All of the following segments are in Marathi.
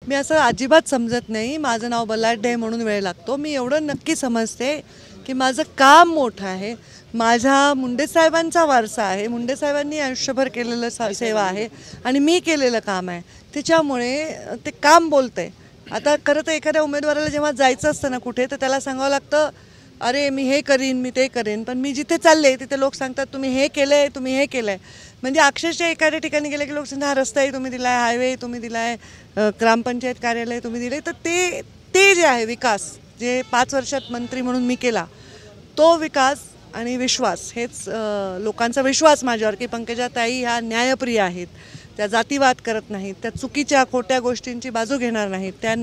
मी असं अजिबात समजत नाही. माझं नाव बलाढ्य आहे म्हणून वेळ लागतो. मी एवढं नक्की समजते की माझं काम मोठं आहे. माझा मुंडे साहेबांचा वारसा आहे. मुंडे साहेबांनी आयुष्यभर केलेलं सेवा आहे आणि मी केलेलं काम आहे. त्याच्यामुळे ते काम बोलतंय. आता खरं तर एखाद्या उमेदवाराला जेव्हा जायचं असतं ना कुठे, तर त्याला सांगावं लागतं, अरे मी हे करीन, मी ते करेन. पण मी जिथे चालले तिथे लोक सांगतात तुम्ही हे केलं आहे, तुम्ही हे केलं आहे. म्हणजे अक्षरशः एखाद्या ठिकाणी गेले की लोक सांगतात हा रस्ताही तुम्ही दिला आहे, हायवे तुम्ही दिला आहे, ग्रामपंचायत कार्यालय तुम्ही दिले. तर ते जे आहे विकास, जे 5 वर्षात मंत्री म्हणून मी केला, तो विकास आणि विश्वास, हेच लोकांचा विश्वास माझ्यावर की पंकजाताई ह्या न्यायप्रिय आहेत. त्या जातीवाद करत नाहीत, त्या चुकीच्या खोट्या गोष्टींची बाजू घेणार नाहीत, त्या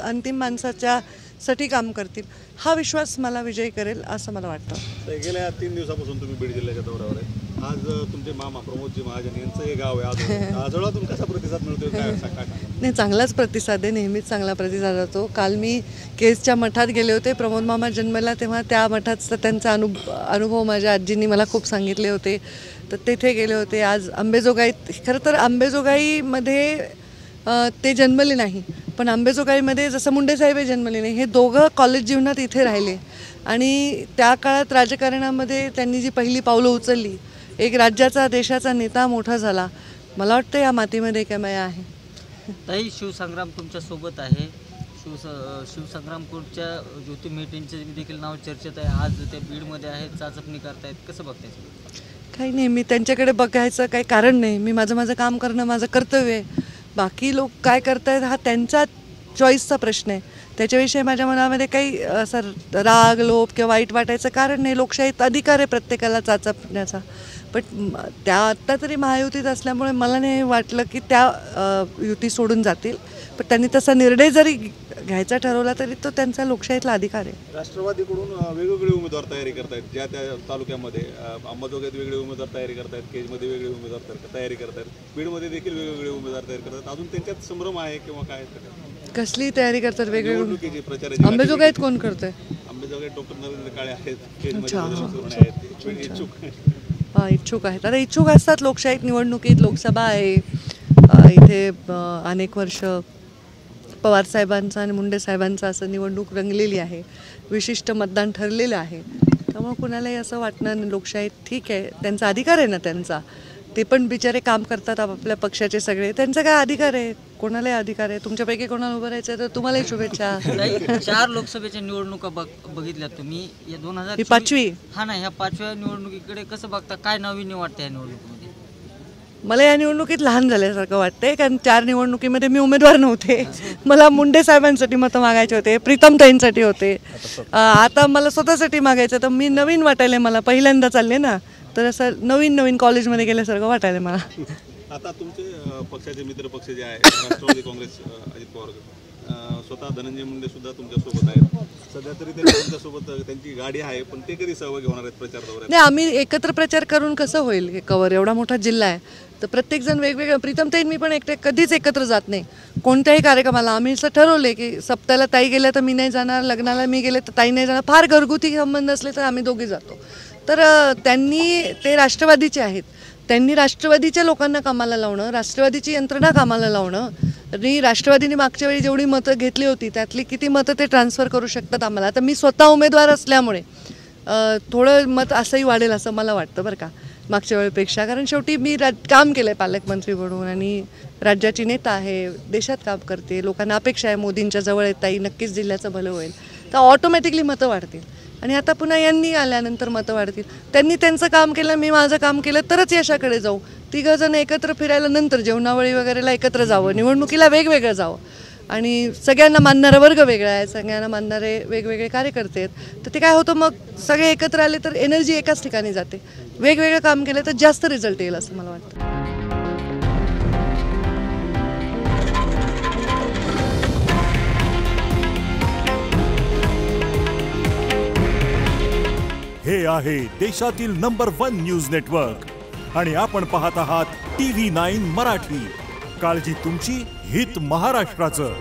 अंतिम माणसाच्या साठी काम करतील. हा विश्वास मला विजयी करेल असं मला वाटतं. गेल्या 3 दिवसापासून तुम्ही बीड जिल्ह्याच्या दौऱ्यावर आहे. आज तुमचे मामा प्रमोदजी महाजन यांचं हे गाव आहे. आजोळातून कसा प्रतिसाद मिळतोय काय नाही, चांगलाच प्रतिसाद आहे. नेहमीच चांगला प्रतिसाद होतो. काल मी केजच्या मठात गेले होते. प्रमोद मामा जन्मला तेव्हा त्या मठात त्यांचा अनुभव माझ्या आजींनी मला खूप सांगितले होते, तर तिथे गेले होते. आज अंबेजोगाईत, खरं तर अंबेजोगाईमध्ये ते जन्मले नाही, पण अंबेजोगाईमध्ये जसं मुंडे साहेब जन्मले नाही, हे दोघं कॉलेज जीवनात इथे राहिले आणि त्या काळात राजकारणामध्ये त्यांनी जी पहिली पावलं उचलली, एक राज्याचा देशाचा नेता मोठा झाला. मला वाटतं या मातीमध्ये कमाया आहे. ताई, शिवसंग्राम तुमच्या सोबत आहे. शिवसंग्रामपूरच्या ज्योती मेटेंचे देखील नाव चर्चेत आहे. आज ते बीडमध्ये आहेत, चाचपणी करतायत. कसं बघताय? काही नाही, मी त्यांच्याकडे बघायचं काही कारण नाही. मी माझं काम करणं माझं कर्तव्य आहे. बाकी लोक काय करतायत हा त्यांचा चॉईसचा प्रश्न आहे. त्याच्याविषयी माझ्या मनामध्ये काही असं राग, लोभ किंवा वाईट वाटायचं कारण नाही. लोकशाहीत अधिकार आहे प्रत्येकाला चाचपण्याचा. पण त्या आत्ता तरी महायुतीत असल्यामुळे मला नाही वाटलं की त्या युती सोडून जातील. पण त्यांनी तसा निर्णय जरी घ्यायचा ठरवला तरी तो त्यांचा लोकशाहीतला अधिकार आहे. राष्ट्रवादीकडून वेगवेगळे उमेदवार तयारी करतायत. ज्या त्या तालुक्यामध्ये अंबाजोगाईत वेगळे उमेदवार तयारी करतायत, केजमध्ये वेगळे उमेदवार तयारी करतायत, बीडमध्ये देखील वेगवेगळे उमेदवार तयारी करतात. अजून त्यांच्यात संभ्रम आहे किंवा काय? कसली तयारी करतात वेगवेगळी? प्रचाराची अंबेजोगाईत कोण करतोय? अंबेजोगाईत डॉक्टर नरेंद्र काळे आहेत, केजमध्ये इच्छुक आहेत. आता इच्छुक असतात लोकशाहीत. निवडणुकीत लोकसभा आहे, इथे अनेक वर्ष पवार साहेबांचा आणि मुंडे साहेबांचा असं निवडणूक रंगलेली आहे. विशिष्ट मतदान ठरलेलं आहे. त्यामुळे कुणालाही असं वाटणार नाही. लोकशाहीत ठीक आहे, त्यांचा अधिकार आहे ना त्यांचा. ते पण बिचारे काम करतात आपापल्या पक्षाचे सगळे, त्यांचा काय अधिकार आहे. कोणालाही अधिकार आहे. तुमच्यापैकी कोणाला उभं राहायचं तर तुम्हालाही शुभेच्छा. 4 लोकसभेच्या निवडणुका बघितल्या तुम्ही. या 2000 ही 5वी. हा ना, ह्या 5व्या निवडणुकीकडे कसं बघता? काय नवीन वाटतं या निवडणुकीमध्ये? मला या निवडणुकीत लहान झाल्यासारखं वाटतंय, कारण 4 निवडणुकीमध्ये मी उमेदवार नव्हते. मला मुंडे साहेबांसाठी मतं मागायचे होते, प्रीतमताईंसाठी होते. आता मला स्वतःसाठी मागायचं, तर मी नवीन वाटायला. मला पहिल्यांदा चालले ना, तर असं नवीन कॉलेजमध्ये गेल्यासारखं वाटायला मला. आता तुमचे पक्षाचे मित्र पक्ष जे आहे राष्ट्रवादी काँग्रेस, अजित पवार, स्वतः धनंजय मुंडे सुद्धा तुमच्यासोबत आहेत. सध्या तरी ते तुमच्यासोबत त्यांची गाडी आहे, पण ते कधी सहभागी होणार आहेत प्रचार दौऱ्यात? नाही, आम्ही एकत्र प्रचार करून कसं होईल हे कवर? एवढा मोठा जिल्हा आहे, तर प्रत्येकजण वेगवेगळं. प्रीतमताई मी पण कधीच एकत्र जात नाही कोणत्याही कार्यक्रमाला. आम्ही असं ठरवले की सप्त्याला ताई गेल्या तर मी नाही जाणार, लग्नाला मी गेले तर ताई नाही जाणार. फार घरगुती संबंध असले तर आम्ही दोघी जातो. तर ते राष्ट्रवादीचे आहेत. त्यांनी राष्ट्रवादीच्या लोकांना कामाला लावणं, राष्ट्रवादीची यंत्रणा कामाला लावणं आणि राष्ट्रवादीने मागच्या वेळी जेवढी मतं घेतली होती त्यातली किती मतं ते ट्रान्सफर करू शकतात आम्हाला. आता मी स्वतः उमेदवार असल्यामुळे थोडं मत असंही वाढेल असं मला वाटतं बरं का, मागच्या वेळेपेक्षा. कारण शेवटी मी काम केलं आहे पालकमंत्री म्हणून आणि राज्याची नेता आहे, देशात काम करते. लोकांना अपेक्षा आहे मोदींच्या जवळ येताही नक्कीच जिल्ह्याचं भलं होईल, तर ऑटोमॅटिकली मतं वाढतील. आणि आता पुन्हा यांनी आल्यानंतर मतं वाढतील. त्यांनी त्यांचं काम केलं, मी माझं काम केलं, तरच यशाकडे जाऊ. 3 जण एकत्र फिरायला नंतर जेवणावळी वगैरेला एकत्र जावं, निवडणुकीला वेगवेगळं जावं. आणि सगळ्यांना मानणारा वर्ग वेगळा आहे, सगळ्यांना मानणारे वेगवेगळे कार्यकर्ते आहेत. तर ते काय होतं, मग सगळे एकत्र आले तर एनर्जी एकाच ठिकाणी जाते. वेगवेगळं काम केलं तर जास्त रिझल्ट येईल असं मला वाटतं. हे आहे देशातील नंबर 1 न्यूज नेटवर्क आणि आपण पाहत आहात TV9 मराठी. काळजी तुमची, हित महाराष्ट्राचं.